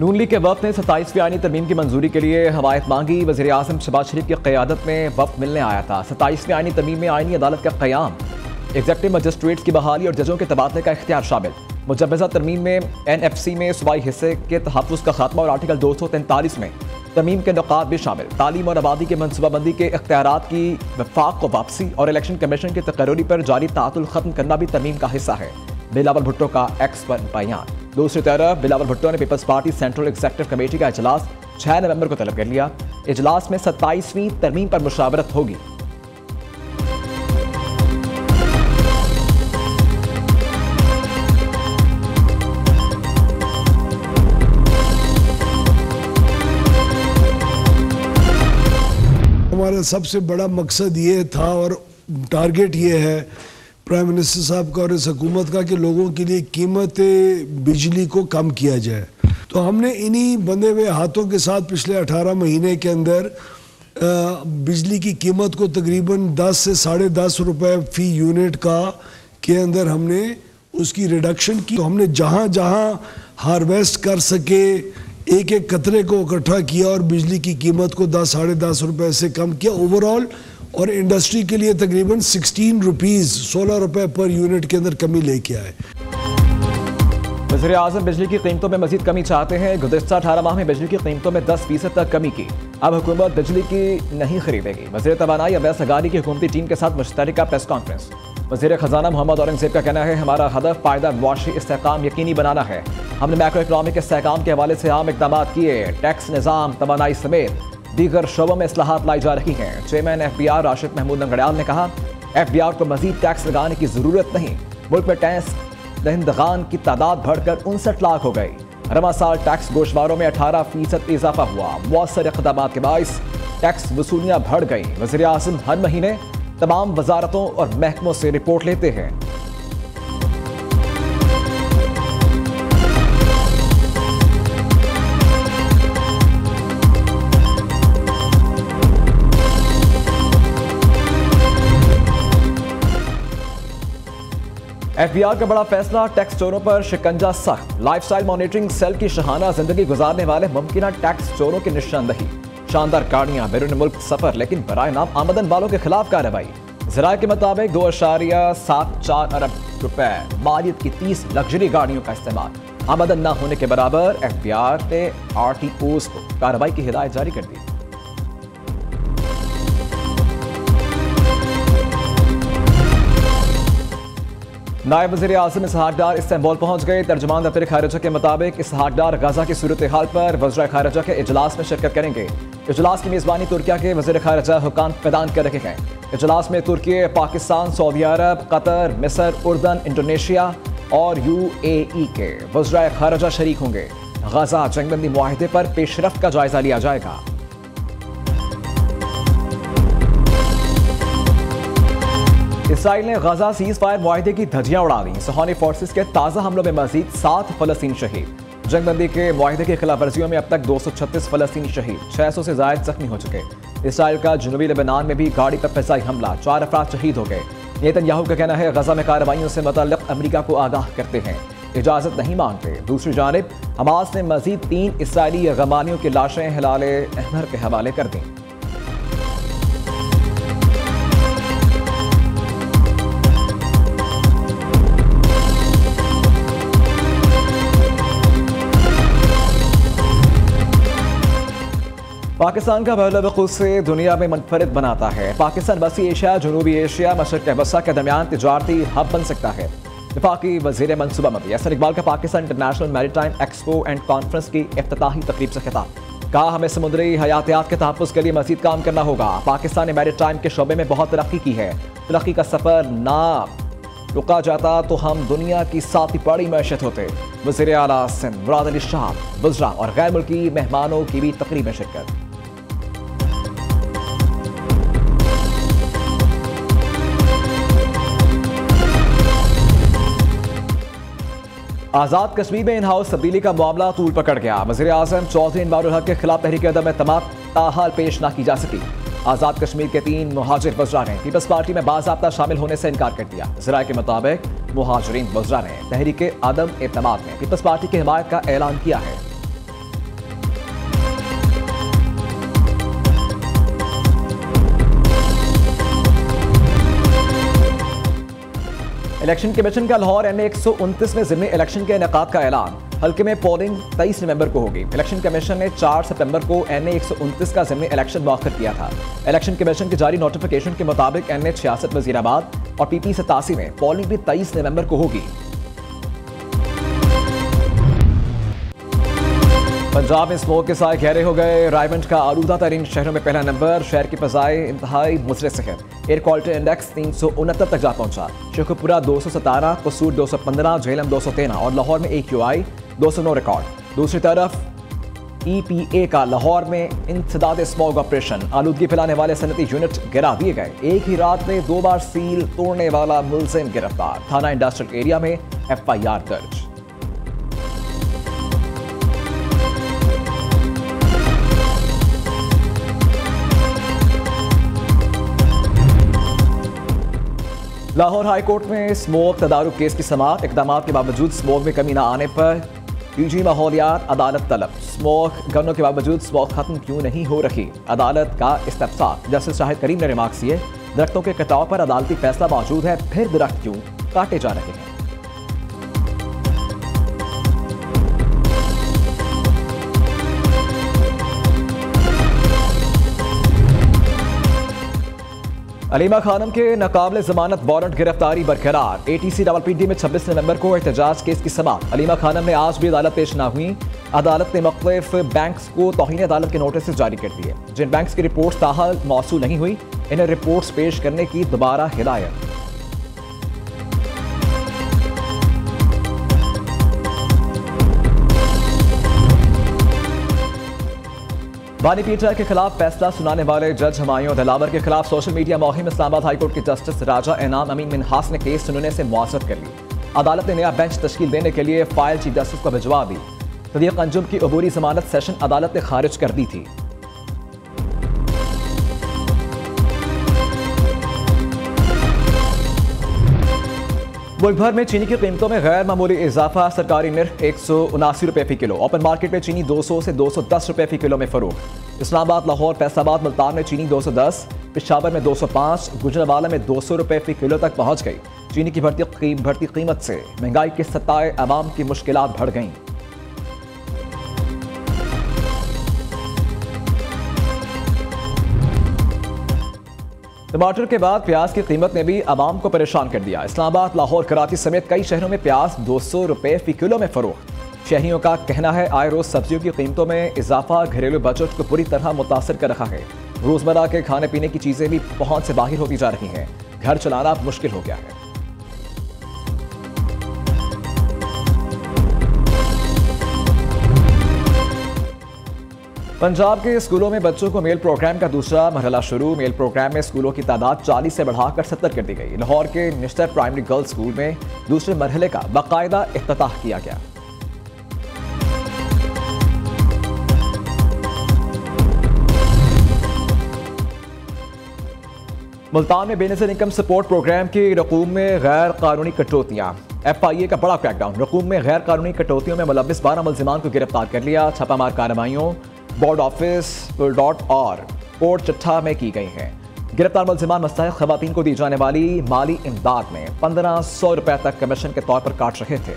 नून league के वफ्द ने 27वीं आईनी तरमीम की मंजूरी के लिए हमायत मांगी। वज़ीर आज़म शहबाज शरीफ की क़यादत में वफ्द मिलने आया था। 27वीं आईनी तरमीम में आईनी अदालत का क़याम, एग्जेक्टिव मजिस्ट्रेट्स की बहाली और जजों के तबादले का इख्तियार शामिल। मुजव्वज़ा तरमीम में NFC में सूबाई हिस्से के तहफ़्फ़ुज़ का खात्मा और आर्टिकल 243 में तरमीम के नुकात भी शामिल। तालीम और आबादी के मनसूबाबंदी के इख्तियारात की वफाक को वापसी और इलेक्शन कमीशन की तकर्री पर जारी तातुल ख़त्म करना भी तरमीम का हिस्सा है। बिलावल भुट्टो का एक्स पर बयान। दूसरी तरफ बिलावल भुट्टो ने people's party central executive committee का इजलास 6 नवंबर को तलब कर लिया। इजलास में 27वीं तरमीम पर मुशावरत होगी। हमारा सबसे बड़ा मकसद ये था और टारगेट ये है प्राइम मिनिस्टर साहब का और इस हुकूमत का कि लोगों के लिए कीमत बिजली को कम किया जाए। तो हमने इन्हीं बंधे हुए हाथों के साथ पिछले 18 महीने के अंदर बिजली की कीमत को तकरीबन 10 से 10.5 रुपए फी यूनिट का के अंदर हमने उसकी रिडक्शन की। तो हमने जहाँ जहाँ हार्वेस्ट कर सके एक एक कतरे को इकट्ठा किया और बिजली की कीमत को 10 साढ़े 10 रुपए से कम किया ओवरऑल, और इंडस्ट्री के लिए तकरीबन 16 रुपए पर यूनिट के अंदर कमी लेके आए। वज़ीर आज़म बिजली की कीमतों में मजीद कमी चाहते हैं। गुज़िश्ता 18 माह में बिजली की कीमतों में 10% तक कमी की। अब हुकूमत बिजली की नहीं खरीदेगी। वज़ीर तवानाई अब्बास अगानी की हुकूमती टीम के साथ मुश्तरका प्रेस कॉन्फ्रेंस। वज़ीर ख़जाना मोहम्मद औरंगज़ेब का कहना है, हमारा हदफ पायदार मुआशी इस्तेहकाम यकीनी बनाना है। हमने मैक्रो इकनॉमिक इस्तेहकाम के हवाले से आम इक़दाम किए। टैक्स निज़ाम, तवानाई समेत दीगर शोबों में इस्लाहात लाई जा रही हैं। चेयरमैन FBR राशिद महमूद लंगड़ियाल ने कहा, FBR को मजीद टैक्स लगाने की ज़रूरत नहीं। मुल्क में टैक्स दहिंदगान की तादाद बढ़कर 59 लाख हो गई। रवा साल टैक्स गोशवारों में 18% इजाफा हुआ। मौसर इक़दाम के बाइस टैक्स वसूलियाँ बढ़ गई। वज़ीर आज़म हर महीने तमाम वजारतों और महकमों से रिपोर्ट लेते हैं। FBR का बड़ा फैसला, टैक्स चोरों पर शिकंजा सख्त। लाइफस्टाइल मॉनिटरिंग सेल की शहाना जिंदगी गुजारने वाले मुमकिन टैक्स चोरों की निशानदही। शानदार गाड़ियां, बैरून मुल्क सफर, लेकिन बराए नाम आमदन वालों के खिलाफ कार्रवाई। ज़राए के मुताबिक 2.74 अरब रुपए मालियत की 30 लग्जरी गाड़ियों का इस्तेमाल आमदन न होने के बराबर। FBR ने RTOs को कार्रवाई की हिदायत जारी कर दी। नायब वज़ीर आज़म इसहाक डार इस्तांबुल पहुंच गए। तर्जुमान दफ्तर खारिजा के मुताबिक इसहाक डार गाजा की सूरत हाल पर वज़ीर खारिजा के इजलास में शिरकत करेंगे। इजलास की मेज़बानी तुर्किया के वज़ीर खारिजा हुकाम पैदान कर रहे हैं। इजलास में तुर्की, पाकिस्तान, सऊदी अरब, कतर, मिस्र, उर्दन, इंडोनेशिया और UAE के वज़ीर खारिजा शरीक होंगे। गाजा जंगबंदी मुआहिदे पर पेशरफ्त का जायजा लिया जाएगा। इसराइल ने गाजा सीज फायर मुआहिदे की धज्जियां उड़ा दी। सुहानी फोर्सेस के ताज़ा हमलों में मजीद 7 फ़लस्तीनी शहीद। जंगबंदी के मुआहिदे की खिलाफ वर्जियों में अब तक 236 फ़लस्तीनी शहीद, 600 से ज़ायद जख्मी हो चुके। इसराइल का जनूबी लेबनान में भी गाड़ी पर फ़िज़ाई हमला, 4 अफराद शहीद हो गए। नेतन्याहू का कहना है, गजा में कार्रवाइयों से मुतल्लिक़ अमरीका को आगाह करते हैं, इजाज़त नहीं मांगते। दूसरी जानिब हमास ने मजीद 3 इसराइली गमानियों की लाशें हिलाल अहमर के हवाले कर दी। पाकिस्तान का पहला वक़ूफ़ से दुनिया में मुनफरिद बनाता है। पाकिस्तान वसी एशिया, जनूबी एशिया, मशरिक़ वस्ता के दरमियान तिजारती हब बन सकता है। वफाकी वज़ीर मनसूबाबंदी असद इकबाल का Pakistan international maritime expo and conference की इफ्तिताही तकरीब से खिताब। कहा, हमें समुद्री हयातियात के तहफ़्फ़ुज़ के लिए मज़ीद काम करना होगा। पाकिस्तान ने मैरीटाइम के शोबे में बहुत तरक्की की है। तरक्की का सफ़र ना रुका जाता तो हम दुनिया की 7वीं बड़ी मैशत होते। वज़ीर आला सिंध मुराद अली शाह, वज़रा और गैर मुल्की मेहमानों की भी तकरीब में शिरकत। आज़ाद कश्मीर में इन हाउस तब्दीली का मामला तूल पकड़ गया। वज़ीर आज़म चौधरी इनबारुल हक के खिलाफ तहरीक अदम एतमाद ताहाल पेश न की जा सकी। आज़ाद कश्मीर के 3 मुहाजिर वज़रा ने पीपल्स पार्टी में बाज़ाब्ता शामिल होने से इनकार कर दिया। ज़राए के मुताबिक मुहाजिरीन वज़रा ने तहरीक अदम एतमाद में पीपल्स पार्टी की हिमायत का ऐलान किया है। इलेक्शन कमीशन का लाहौर NA 129 में ज़िमनी इलेक्शन के इनेकाद का ऐलान। हल्के में पोलिंग 23 नवंबर को होगी। इलेक्शन कमीशन ने 4 सितंबर को NA 129 का ज़िमनी इलेक्शन मुअख्खर किया था। इलेक्शन कमीशन की जारी नोटिफिकेशन के मुताबिक NA 66 वजीराबाद और PP 87 में पोलिंग भी 23 नवंबर को होगी। पंजाब में स्मोक के साए गहरे हो गए। रायवंड का आलूदा तरीन शहरों में पहला नंबर। शहर की फ़ज़ाएं इंतहाई मुज़रिस है। एयर क्वालिटी इंडेक्स 369 तक जा पहुंचा। शेखुपुरा 217, कसूर 215, झेलम 213 और लाहौर में AQI 209 रिकॉर्ड। दूसरी तरफ EPA का लाहौर में इंसदाद स्मॉग ऑपरेशन। आलूदगी फैलाने वाले सनती यूनिट गिरा दिए गए। एक ही रात में 2 बार सील तोड़ने वाला मुलजिम गिरफ्तार। थाना इंडस्ट्रियल एरिया में FIR दर्ज। लाहौर हाई कोर्ट में स्मोक तदारुक केस की समाअत। इक़दामात के बावजूद स्मोक में कमी न आने पर DG माहौलियात अदालत तलब। स्मोक गनों के बावजूद स्मोक खत्म क्यों नहीं हो रही, अदालत का इस्तिफ़सार। जस्टिस शाहिद करीम ने रिमार्क्स किए, दरख्तों के कटाव पर अदालती फैसला मौजूद है, फिर दरख्त क्यों काटे जा रहे हैं। अलीमा खानम के नाकाबिल जमानत वारंट गिरफ्तारी बरकरार। ATC रावलपिंडी में 26 नवंबर को एहतजाज केस की समाअत। अलीमा खानम ने आज भी अदालत पेश न हुई। अदालत ने मुख्तलिफ बैंक्स को तौहीन अदालत के नोटिस जारी कर दिए। जिन बैंक्स की रिपोर्ट ताहाल मौसूल नहीं हुई, इन्हें रिपोर्ट्स पेश करने की दोबारा हिदायत। बानी पीटर के खिलाफ फैसला सुनाने वाले जज हुमायूं दिलावर के खिलाफ सोशल मीडिया मुहिम। इस्लामाबाद हाईकोर्ट के जस्टिस राजा इनाम अमीन मिन्हास ने केस सुनने से मुआज़रत कर ली। अदालत ने नया बेंच तश्कील देने के लिए फाइल चीफ जस्टिस को भिजवा दी। सदीक अंजुम की अबूरी जमानत सेशन अदालत ने खारिज कर दी थी। मुल्क भर में चीनी की कीमतों में गैर मामूली इजाफा। सरकारी निर्ख 179 रुपये फी किलो। ओपन मार्केट में चीनी 200 से 210 रुपये फी किलो में फरोख्त। इस्लामाबाद, लाहौर, फैसलाबाद, मुल्तान में चीनी 210, पेशावर में 205, गुजरांवाला में 200 रुपये फी किलो तक पहुंच गई। चीनी की बढ़ती कीमत से महंगाई के सताए अवाम की मुश्किलात बढ़ गईं। टमाटर के बाद प्याज की कीमत ने भी आवाम को परेशान कर दिया। इस्लामाबाद, लाहौर, कराची समेत कई शहरों में प्याज 200 रुपये फी किलो में फरोख्त। शहरियों का कहना है आए रोज सब्जियों की कीमतों में इजाफा घरेलू बजट को बुरी तरह मुतासर कर रहा है। रोजमर्रा के खाने पीने की चीजें भी पहुंच से बाहर होती जा रही हैं। घर चलाना मुश्किल हो गया है। पंजाब के स्कूलों में बच्चों को मेल प्रोग्राम का दूसरा मरहला शुरू। मेल प्रोग्राम में स्कूलों की तादाद 40 से बढ़ाकर 70 कर दी गई। लाहौर के निश्तर प्राइमरी गर्ल्स स्कूल में दूसरे मरहले का बाकायदा इफ्तिताह किया गया। मुल्तान में बेनज़ीर इनकम सपोर्ट प्रोग्राम की रकूम में गैर कानूनी कटौतियाँ। FIA का बड़ा क्रैकडाउन। रकूम में गैर कानूनी कटौतियों में मुलव्विस 12 मुल्जिमान को गिरफ्तार कर लिया। छापामार कार्रवाइयों बोर्ड ऑफिस, पुलडॉट और कोर्ट चट्ठा में की गई हैं। गिरफ्तार मुल्जिमान मुस्तहिक खवातीन को दी जाने वाली माली इमदाद में 1500 रुपए तक कमीशन के तौर पर काट रहे थे।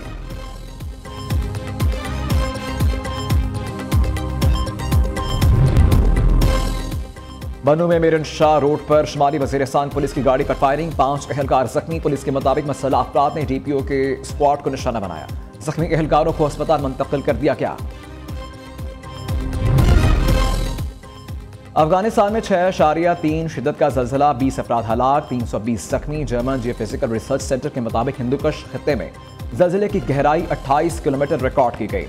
बनू में मीरन शाह रोड पर शुमाली वज़ीरिस्तान पुलिस की गाड़ी पर फायरिंग। 5 एहलकार जख्मी। पुलिस के मुताबिक मसला अफराद ने DPO के स्क्वाड को निशाना बनाया। जख्मी एहलकारों को अस्पताल मुंतकिल कर दिया गया। अफगानिस्तान में 6.3 शिद्दत का जल्जला, 20 अफराद हलाक, 320 जख्मी। जर्मन जियोफिजिकल रिसर्च सेंटर के मुताबिक हिंदुकुश खित्ते में जल्जले की गहराई 28 किलोमीटर रिकॉर्ड की गई।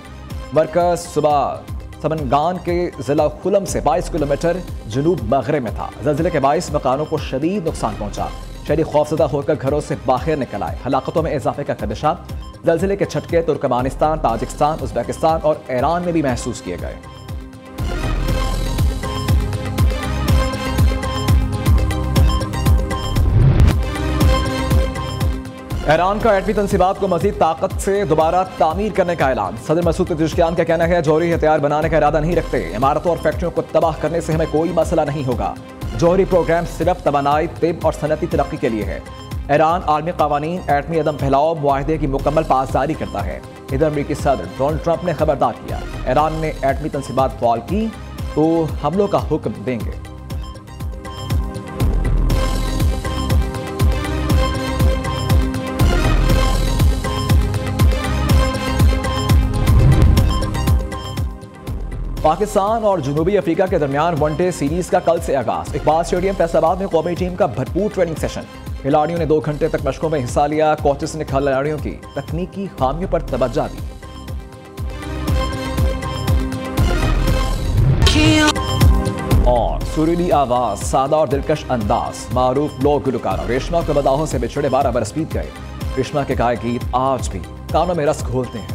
मरकज सुबह समनगान के जिला खुलम से 22 किलोमीटर जनूब मगरब में था। जल्जले के 22 मकानों को शदीद नुकसान पहुंचा। शहरी खौफजदा होकर घरों से बाहर निकल आए। हलाकतों में इजाफे का खदशा। जल्जले के झटके तुर्कमानिस्तान, ताजिकिस्तान, उज़्बेकिस्तान और ईरान में भी महसूस किए गए। ईरान का एटमी तंसीबात को मजीद ताकत से दोबारा तामीर करने का ऐलान। सदर मसूद पेज़ेश्कियान का कहना है जौहरी हथियार बनाने का इरादा नहीं रखते। इमारतों और फैक्ट्रियों को तबाह करने से हमें कोई मसला नहीं होगा। जौहरी प्रोग्राम सिर्फ तवानाई, तिब और सनती तरक्की के लिए है। ईरान आलमी कवानीन एटमी अदम फैलाव मुआहदे की मुकम्मल पासदारी करता है। इधर अमेरिकी सदर डोनाल्ड ट्रंप ने खबरदार किया, ईरान ने एटमी तंसीबात फाल की तो हमलों का हुक्म देंगे। पाकिस्तान और जनूबी अफ्रीका के दरमियान वनडे सीरीज का कल से आगाज। इकबाल स्टेडियम फैसलाबाद में कौमी टीम का भरपूर ट्रेनिंग सेशन। खिलाड़ियों ने 2 घंटे तक मशकों में हिस्सा लिया। कोचेस ने खिलाड़ियों की तकनीकी खामियों पर तवज्जो दी। और सुरीली आवाज, सादा और दिलकश अंदाज, मारूफ लोक गुलकारा रेशमा के बदाहों से बिछड़े 12 बरस बीत गए। रेशमा के गाए गीत आज भी कानों में रस घोलते हैं।